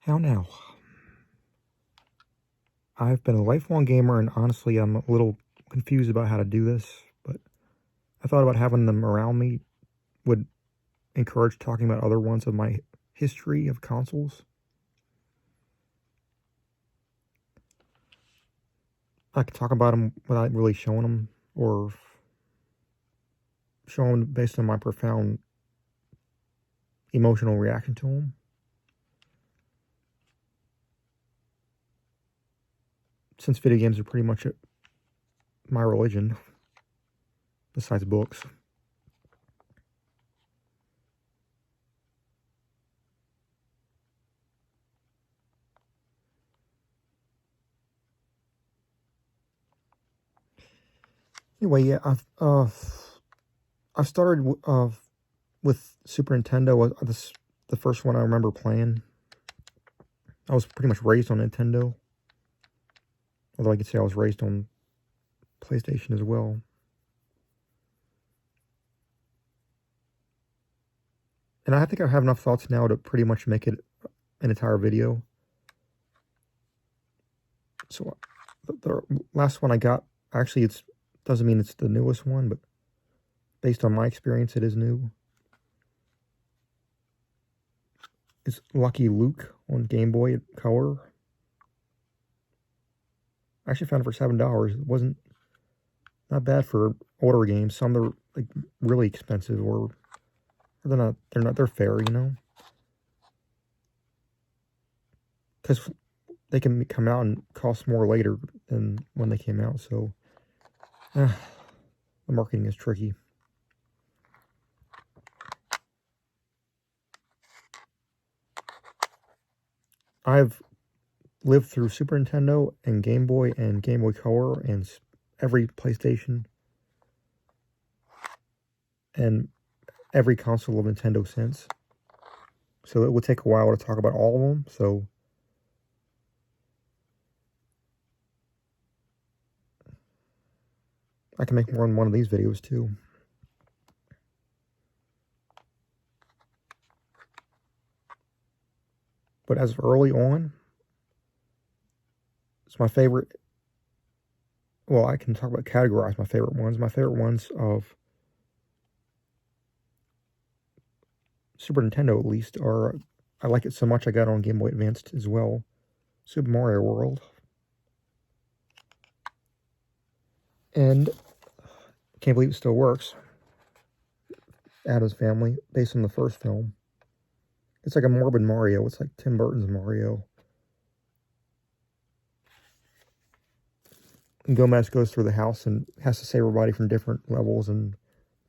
How now? I've been a lifelong gamer, and honestly, I'm a little confused about how to do this, but I thought about having them around me would encourage talking about other ones of my history of consoles. I could talk about them without really showing them, or show them based on my profound emotional reaction to them. Since video games are pretty much my religion, besides books. Anyway, yeah, I've started with Super Nintendo. This the first one I remember playing. I was pretty much raised on Nintendo, although I could say I was raised on PlayStation as well. And I think I have enough thoughts now to pretty much make it an entire video. So the last one I got, actually, it doesn't mean it's the newest one, but based on my experience, it is new. It's Lucky Luke on Game Boy Color. I actually found it for $7. It wasn't not bad for older games. Some are like really expensive, or they're fair, you know, because they can come out and cost more later than when they came out. So the marketing is tricky. I've lived through Super Nintendo and Game Boy Color and every PlayStation and every console of Nintendo since. So it would take a while to talk about all of them. So I can make more than one of these videos too. But as of early on, it's my favorite. Well, I can talk about categorize my favorite ones. My favorite ones of Super Nintendo, at least, are, I like it so much I got on Game Boy Advanced as well. Super Mario World. And can't believe it still works. Addams Family, based on the first film. It's like a morbid Mario. It's like Tim Burton's Mario. And Gomez goes through the house and has to save everybody from different levels and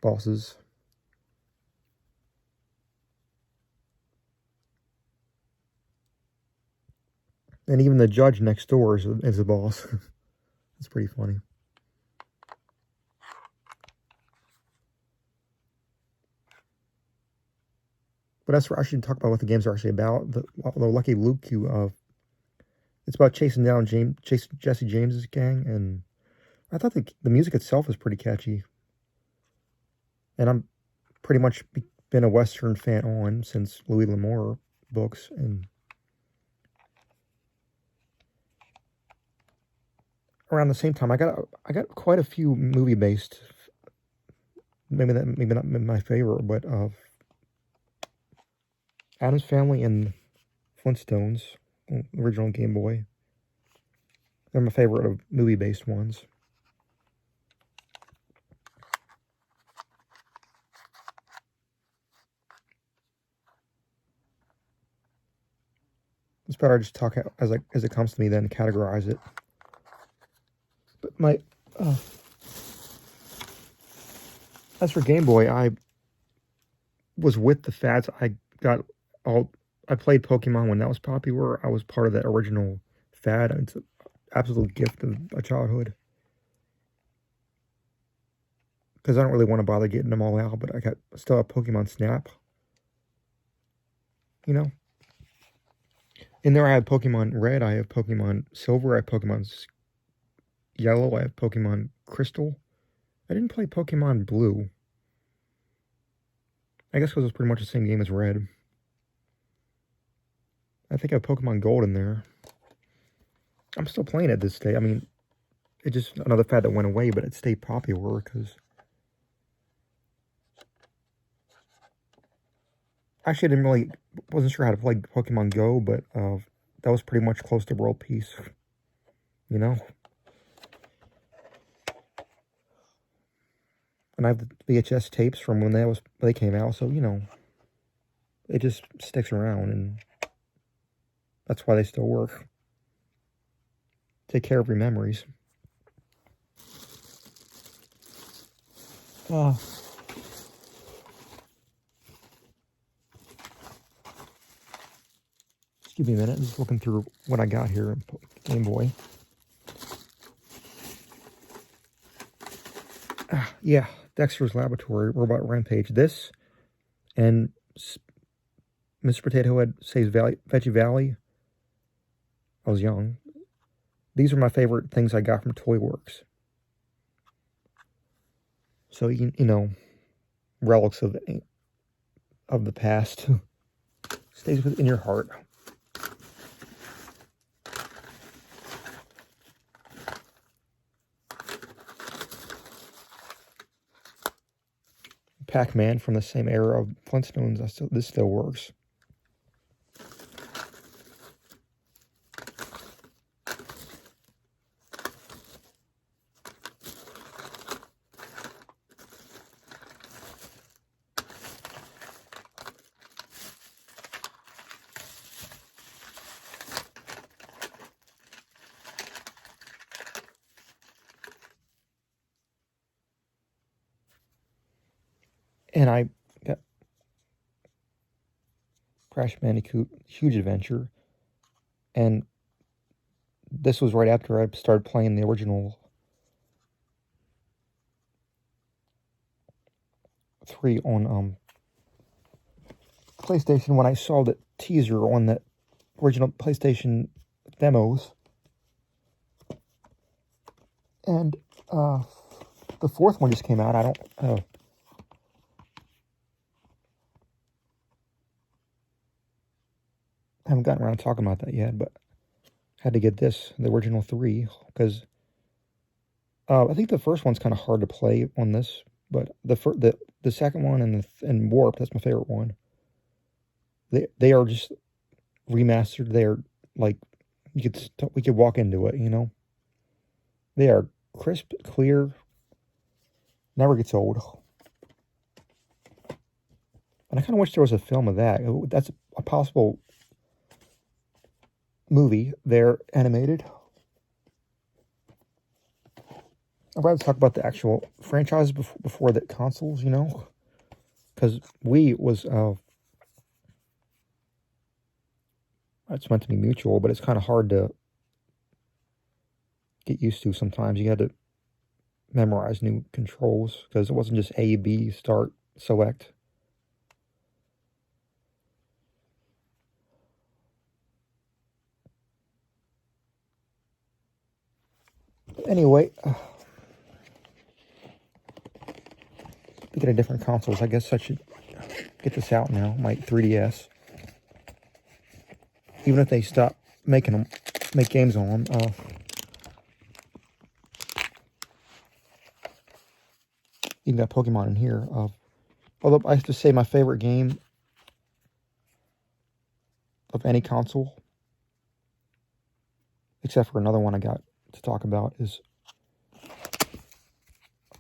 bosses. And even the judge next door is a boss. It's pretty funny. But that's what I should talk about what the games are actually about. The Lucky Luke, it's about chasing down Jesse James's gang, and I thought the music itself is pretty catchy. And I'm pretty much been a Western fan on since Louis L'Amour books, and around the same time I got quite a few movie based. Maybe not my favorite, but Addams Family and Flintstones, original Game Boy. They're my favorite of movie-based ones. It's better I just talk as it comes to me, then categorize it. But as for Game Boy, I was with the fads. I played Pokemon when that was popular. I was part of that original fad. It's an absolute gift of a childhood. Because I don't really want to bother getting them all out, but I still have Pokemon Snap. You know? In there I have Pokemon Red, I have Pokemon Silver, I have Pokemon Yellow, I have Pokemon Crystal. I didn't play Pokemon Blue. I guess because it was pretty much the same game as Red. I think I have Pokemon Gold in there. I'm still playing it this day. I mean, it's just another fad that went away, but it stayed popular because actually wasn't sure how to play Pokemon Go, but that was pretty much close to world peace, you know? And I have the VHS tapes from when they came out, so, you know, it just sticks around, and that's why they still work. Take care of your memories. Oh. Just give me a minute. I'm just looking through what I got here in Game Boy. Yeah, Dexter's Laboratory, Robot Rampage. This and Mr. Potato Head Saves Veggie Valley. I was young. These are my favorite things I got from Toy Works. So, you know, relics of the past. Stays within your heart. Pac-Man from the same era of Flintstones. This still works. And I got Crash Bandicoot, Huge Adventure. And this was right after I started playing the original 3 on PlayStation when I saw the teaser on the original PlayStation demos. And the 4th one just came out. I haven't gotten around to talking about that yet, but had to get the original 3, because I think the first one's kind of hard to play on this, but the second one and Warp, that's my favorite one. They are just remastered. They're like we could walk into it, you know. They are crisp, clear, never gets old. And I kind of wish there was a film of that. That's a possible movie. They're animated. I'd rather talk about the actual franchise before the consoles, you know, because Wii was it's meant to be mutual, but it's kind of hard to get used to sometimes. You had to memorize new controls because it wasn't just A, B, start, select. Anyway, speaking of different consoles, I guess I should get this out now, my 3DS. Even if they stop make games on them. Even got Pokemon in here. Although I have to say my favorite game of any console, except for another one I got to talk about, is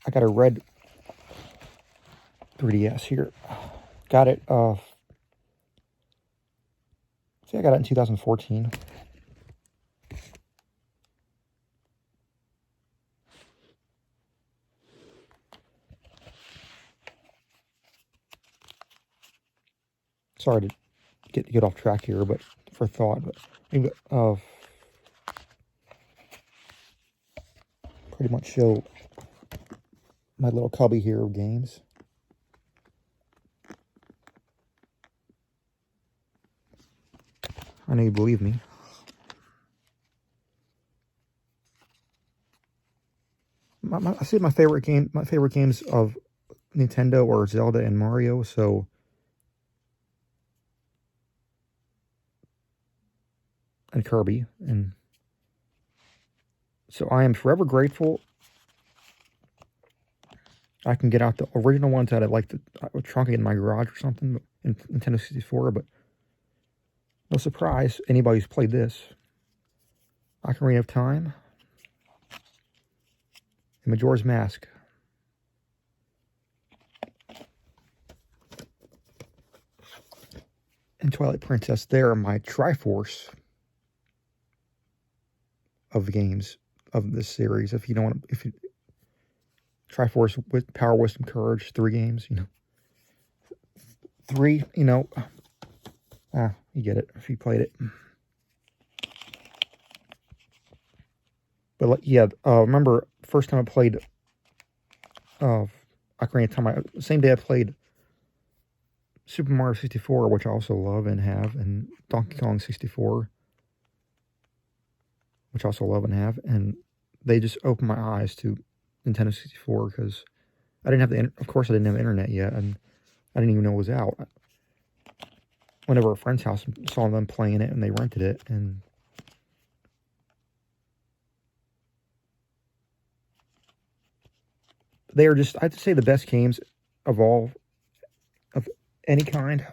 I got a red 3DS here. Got it. See, I got it in 2014. Sorry to get off track here, but for thought, but pretty much show my little cubby here of games. I know you believe me. I say my favorite games of Nintendo are Zelda and Mario, so and Kirby. And so I am forever grateful I can get out the original ones that I like to trunk it in my garage or something in Nintendo 64, but no surprise, anybody who's played this, Ocarina of Time, and Majora's Mask. And Twilight Princess, they're my Triforce of games of this series. If you don't want to, if you Triforce with Power, Wisdom, Courage, 3 games, 3, you get it if you played it. But yeah, remember first time I played Ocarina of Time, same day I played Super Mario 64, which I also love and have, and Donkey Kong 64, which I also love and have, and they just opened my eyes to Nintendo 64 because I didn't have of course I didn't have internet yet, and I didn't even know it was out. Went over a friend's house and saw them playing it, and they rented it, and they are just, I have to say, the best games of all, of any kind,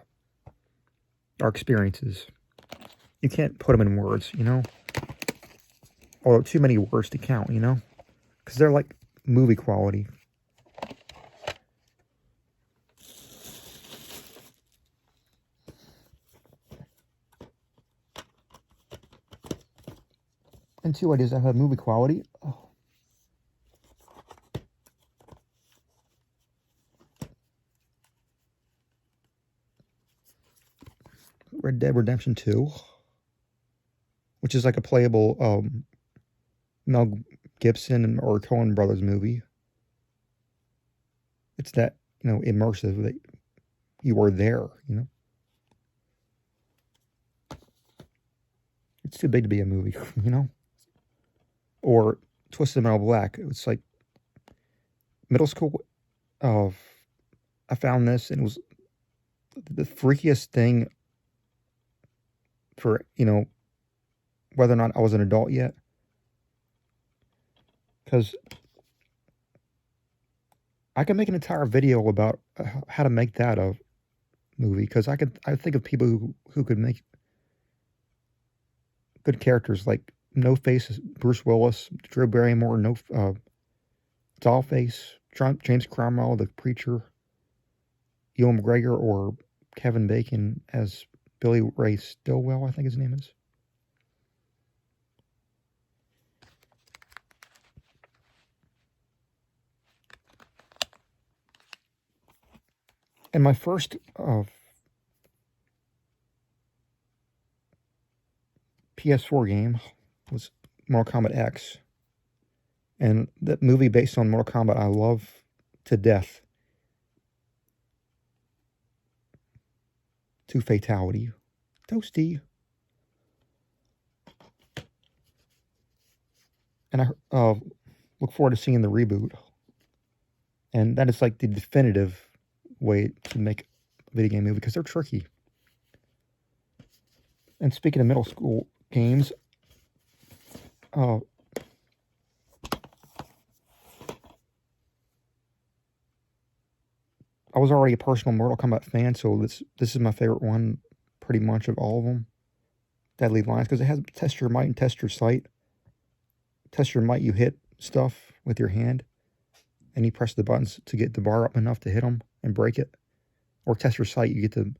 are experiences. You can't put them in words, Or too many words to count, Because they're like movie quality. And 2 ideas that have movie quality. Oh. Red Dead Redemption 2, which is like a playable Mel Gibson or Coen Brothers movie. It's that, immersive that you are there, It's too big to be a movie, Or Twisted Metal Black. It's like middle school. I found this, and it was the freakiest thing for, whether or not I was an adult yet. Because I could make an entire video about how to make that a movie. Because I think of people who could make good characters, like No Face, Bruce Willis, Drew Barrymore, Dollface, James Cromwell, the preacher, Ewan McGregor, or Kevin Bacon as Billy Ray Stillwell, I think his name is. And my first PS4 game was Mortal Kombat X. And that movie based on Mortal Kombat I love to death. To fatality. Toasty. And I look forward to seeing the reboot. And that is like the definitive way to make a video game movie, because they're tricky. And speaking of middle school games, I was already a personal Mortal Kombat fan, so this is my favorite one, pretty much, of all of them. Deadly Lines, because it has test your might and test your sight. Test your might, you hit stuff with your hand, and you press the buttons to get the bar up enough to hit them and break it. Or test your sight, you get to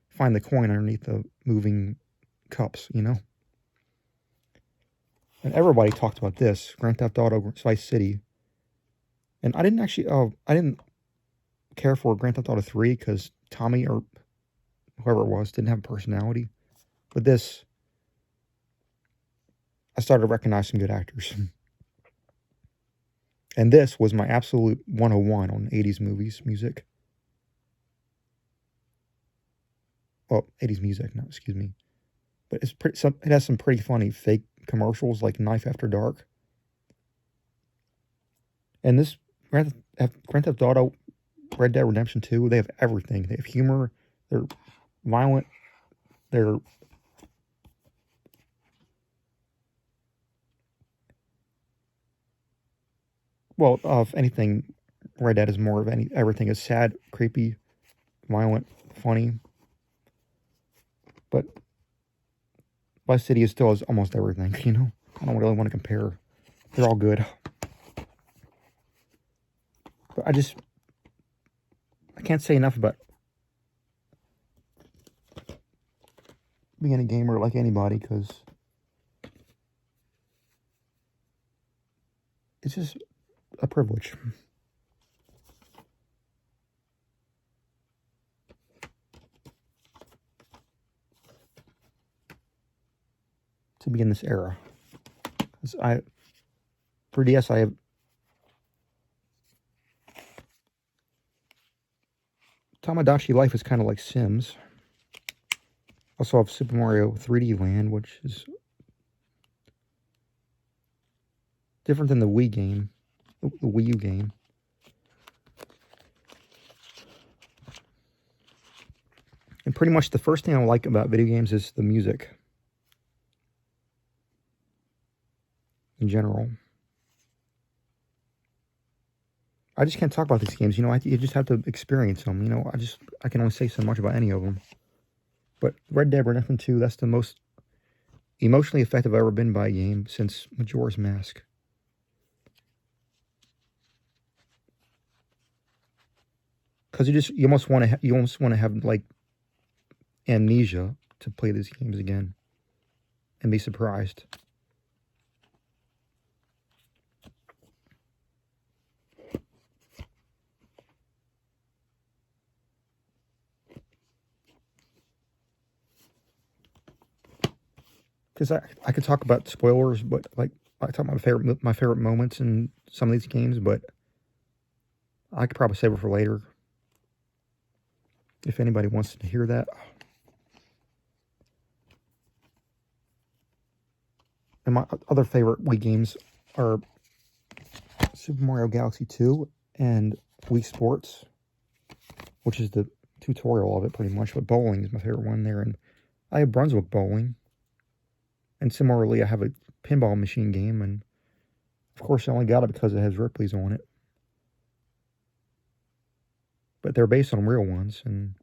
find the coin underneath the moving cups, And everybody talked about this, Grand Theft Auto Vice City. And I didn't care for Grand Theft Auto 3 because Tommy, or whoever it was, didn't have a personality. But this, I started to recognize some good actors. And this was my absolute 101 on 80s movies, music. Well, 80s music, no, excuse me. But it has some pretty funny fake commercials, like Knife After Dark. And this Grand Theft Auto, Red Dead Redemption 2, they have everything. They have humor, they're violent, they're Well, of anything, Red Dead is more of everything is sad, creepy, violent, funny. But Vice City is still is almost everything. I don't really want to compare. They're all good, but I can't say enough about being a gamer like anybody because it's just a privilege. To be in this era. 'Cause for DS, I have Tamagotchi Life is kind of like Sims. Also have Super Mario 3D Land, which is different than the Wii game, the Wii U game. And pretty much the first thing I like about video games is the music in general. I just can't talk about these games. You just have to experience them. I can only say so much about any of them. But Red Dead Redemption 2, that's the most emotionally effective I've ever been by a game since Majora's Mask. Because you almost want to have like amnesia to play these games again and be surprised. Because I could talk about spoilers, but like I talk about my favorite moments in some of these games, but I could probably save it for later if anybody wants to hear that. And my other favorite Wii games are Super Mario Galaxy 2 and Wii Sports, which is the tutorial of it pretty much. But bowling is my favorite one there, and I have Brunswick Bowling. And similarly, I have a pinball machine game, and of course, I only got it because it has Ripley's on it. But they're based on real ones, and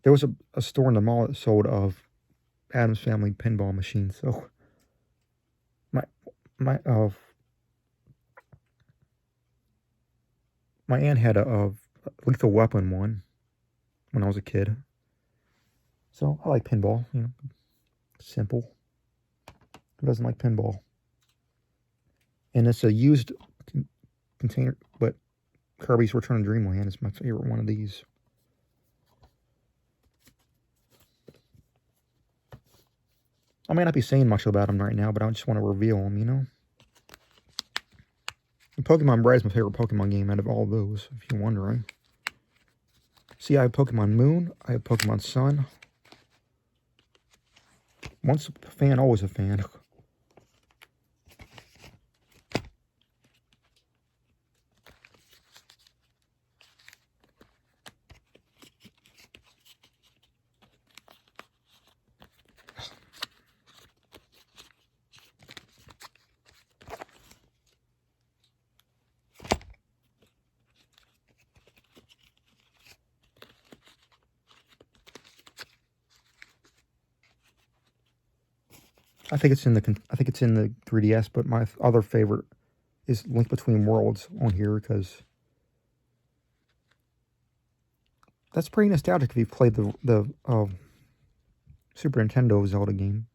there was a store in the mall that sold of Adam's Family pinball machines. So my my aunt had a Lethal Weapon one when I was a kid. So I like pinball. Simple. Who doesn't like pinball? And it's a used container, but Kirby's Return to Dreamland is my favorite one of these. I may not be saying much about them right now, but I just want to reveal them, And Pokemon Red is my favorite Pokemon game out of all of those, if you're wondering. See, I have Pokemon Moon, I have Pokemon Sun. Once a fan, always a fan. I think it's in the 3DS, but my other favorite is Link Between Worlds on here because that's pretty nostalgic if you've played the Super Nintendo Zelda game.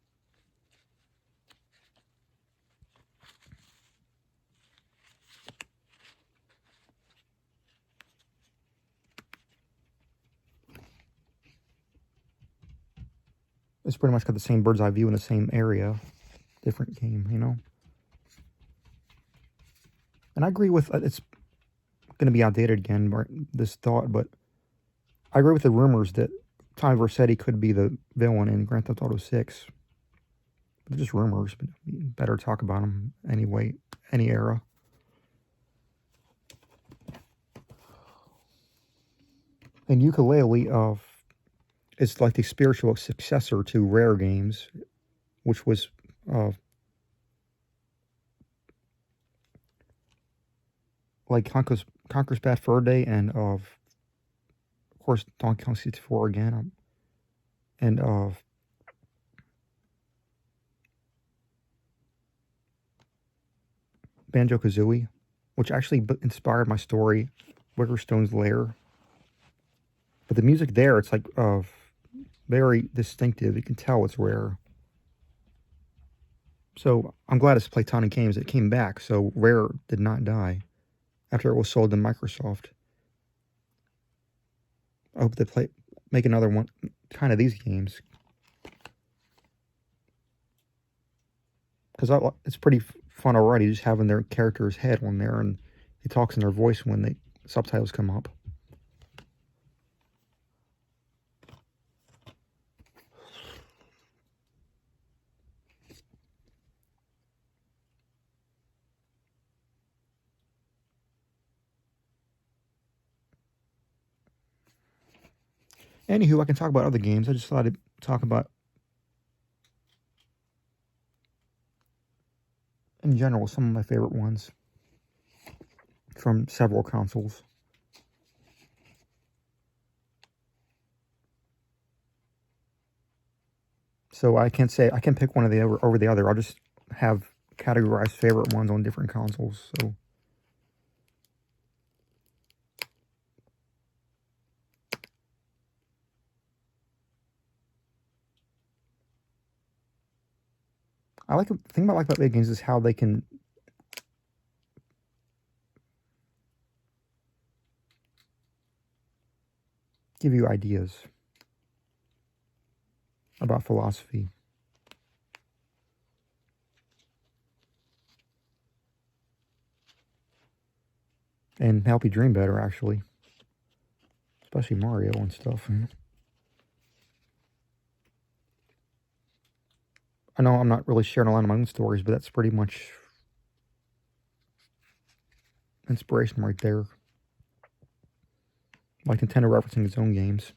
It's pretty much got the same bird's eye view in the same area, different game. And I agree with it's going to be outdated again, this thought, but I agree with the rumors that Tommy Vercetti could be the villain in Grand Theft Auto 6. They're just rumors, but you better talk about them anyway, any era. And Yooka-Laylee is like the spiritual successor to Rare Games, which was like Conker's Bad Fur Day, and of course Donkey Kong 64 again, and Banjo Kazooie, which actually inspired my story, Wickerstone's Lair. But the music there, it's like very distinctive. You can tell it's rare. So I'm glad it's Playtonic Games. It came back, so Rare did not die after it was sold to Microsoft. I hope they make another one, kind of these games, because it's pretty fun already just having their character's head on there and he talks in their voice when the subtitles come up. Anywho, I can talk about other games. I just thought I'd talk about, in general, some of my favorite ones from several consoles. So I can't say I can pick one of the over the other. I'll just have categorized favorite ones on different consoles. So the thing I like about video games is how they can give you ideas about philosophy. And help you dream better, actually. Especially Mario and stuff. I know I'm not really sharing a lot of my own stories, but that's pretty much inspiration right there. Like Nintendo referencing its own games.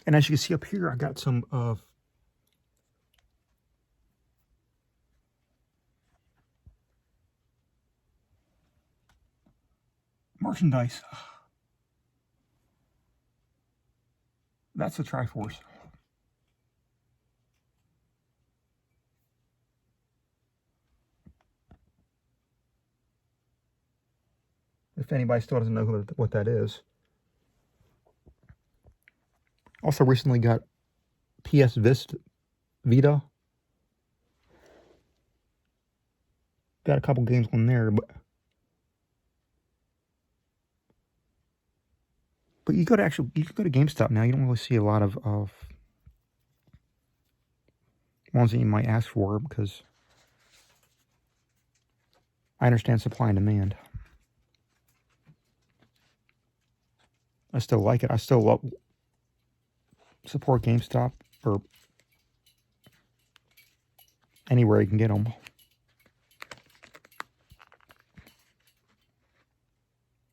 And as you can see up here, I got some merchandise. That's the Triforce. If anybody still doesn't know what that is. Also recently got PS Vita. Got a couple games on there, but you can go to GameStop now. You don't really see a lot of ones that you might ask for because I understand supply and demand. I still like it. I still support GameStop or anywhere you can get them.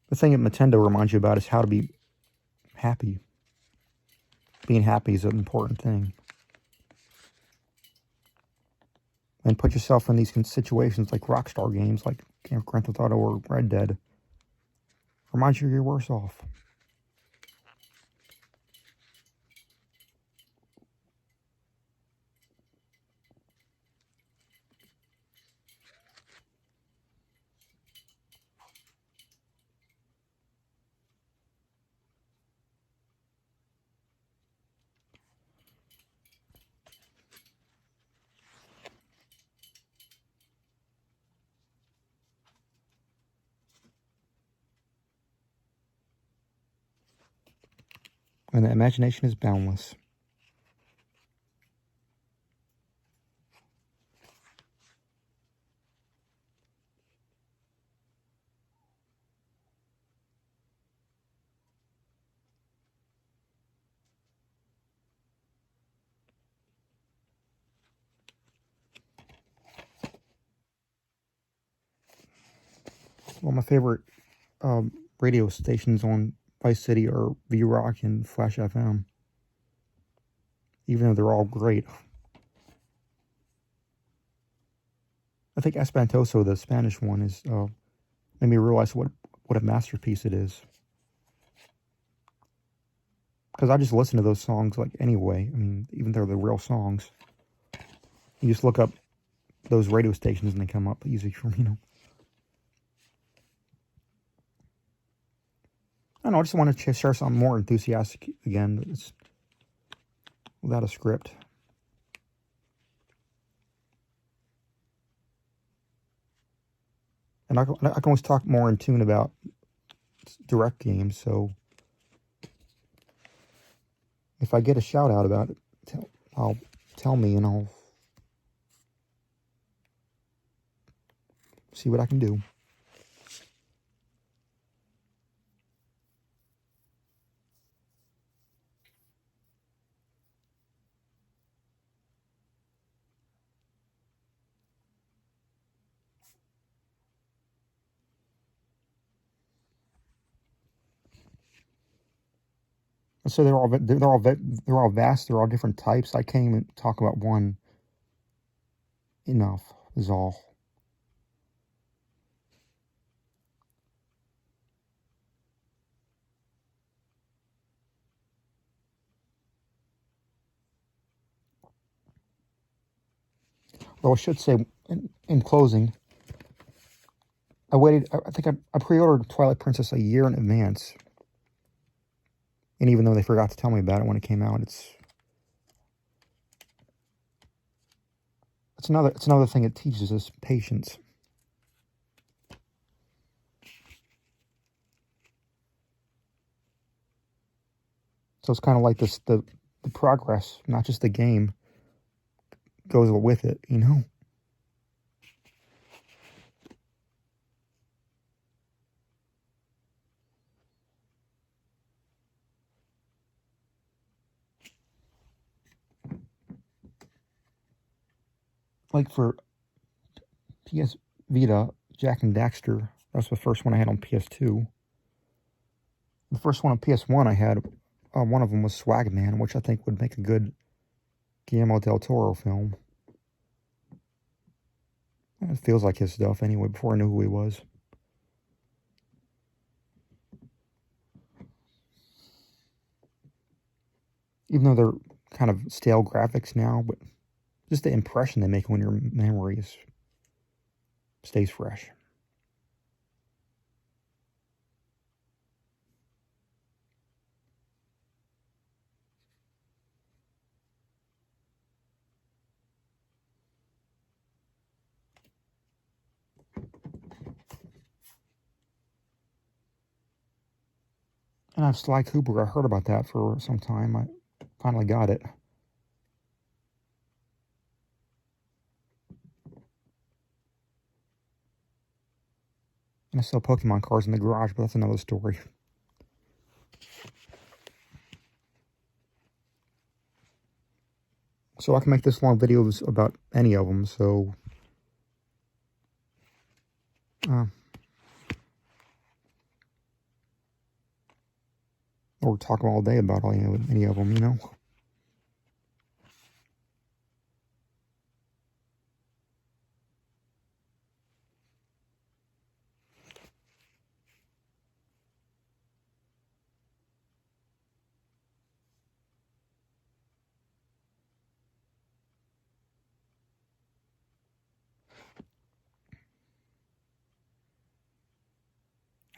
The thing that Nintendo reminds you about is how to be happy. Being happy is an important thing. And put yourself in these situations like Rockstar games, like Grand Theft Auto or Red Dead. Reminds you you're worse off. And the imagination is boundless. Well, my favorite radio stations on Vice City are V-Rock and Flash FM, even though they're all great. I think Espantoso, the Spanish one, is made me realize what a masterpiece it is. Because I just listen to those songs like anyway. I mean, even though they're real songs, you just look up those radio stations and they come up easy for me. I don't know. I just want to share something more enthusiastic again. It's without a script. And I can always talk more in tune about direct games, so if I get a shout out about it, tell me and I'll see what I can do. So they're all vast. They're all different types. I can't even talk about one enough. Is all. Well, I should say in closing, I waited. I think I pre-ordered Twilight Princess a year in advance, and even though they forgot to tell me about it when it came out, it's another thing it teaches us: patience. So it's kind of like this the progress, not just the game, goes with it, you know. Like for PS Vita, Jack and Daxter, that's the first one I had on PS2. The first one on PS1 I had, one of them was Swagman, which I think would make a good Guillermo del Toro film. It feels like his stuff anyway, before I knew who he was. Even though they're kind of stale graphics now, but just the impression they make when your memory stays fresh. And I have Sly Cooper. I heard about that for some time. I finally got it. And I sell Pokemon cards in the garage, but that's another story. So I can make this long videos about any of them, so or talk all day about any of them, you know.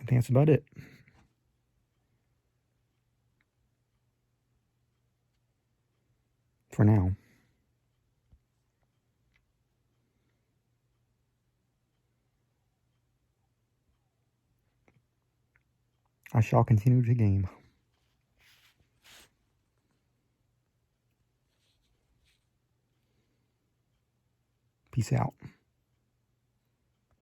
I think that's about it. For now. I shall continue to game. Peace out.